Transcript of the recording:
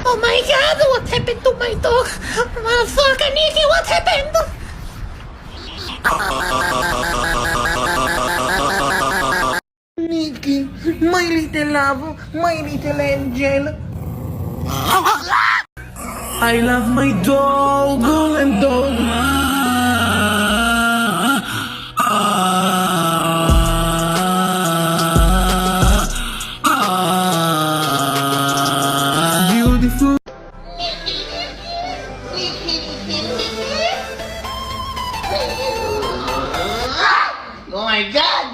Oh my god, what happened to my dog? Motherfucker, Nikki, what happened? Nikki, my little love, my little angel. I love my dog and dog. Beautiful. Oh my god!